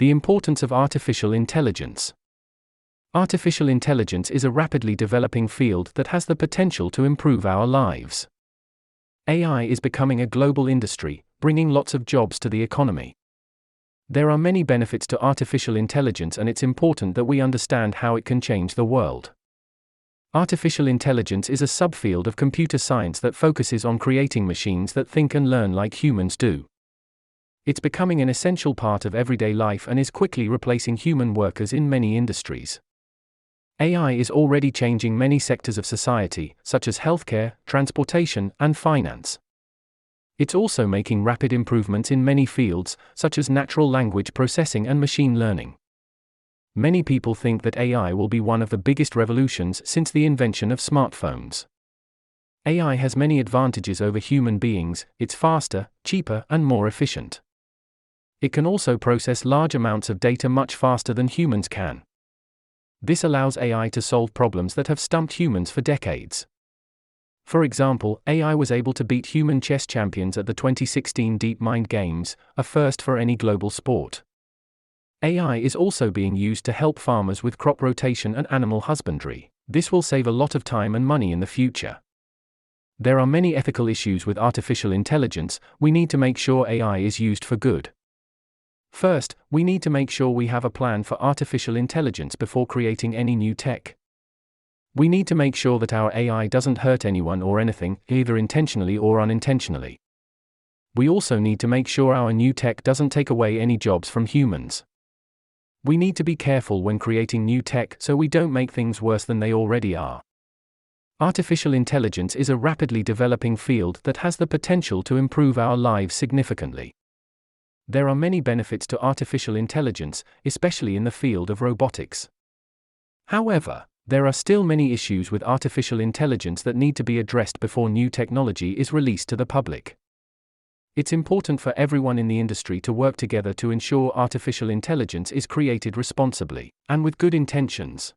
The importance of artificial intelligence. Artificial intelligence is a rapidly developing field that has the potential to improve our lives. AI is becoming a global industry, bringing lots of jobs to the economy. There are many benefits to artificial intelligence, and it's important that we understand how it can change the world. Artificial intelligence is a subfield of computer science that focuses on creating machines that think and learn like humans do. It's becoming an essential part of everyday life and is quickly replacing human workers in many industries. AI is already changing many sectors of society, such as healthcare, transportation, and finance. It's also making rapid improvements in many fields, such as natural language processing and machine learning. Many people think that AI will be one of the biggest revolutions since the invention of smartphones. AI has many advantages over human beings. It's faster, cheaper, and more efficient. It can also process large amounts of data much faster than humans can. This allows AI to solve problems that have stumped humans for decades. For example, AI was able to beat human chess champions at the 2016 DeepMind Games, a first for any global sport. AI is also being used to help farmers with crop rotation and animal husbandry. This will save a lot of time and money in the future. There are many ethical issues with artificial intelligence. We need to make sure AI is used for good. First, we need to make sure we have a plan for artificial intelligence before creating any new tech. We need to make sure that our AI doesn't hurt anyone or anything, either intentionally or unintentionally. We also need to make sure our new tech doesn't take away any jobs from humans. We need to be careful when creating new tech so we don't make things worse than they already are. Artificial intelligence is a rapidly developing field that has the potential to improve our lives significantly. There are many benefits to artificial intelligence, especially in the field of robotics. However, there are still many issues with artificial intelligence that need to be addressed before new technology is released to the public. It's important for everyone in the industry to work together to ensure artificial intelligence is created responsibly and with good intentions.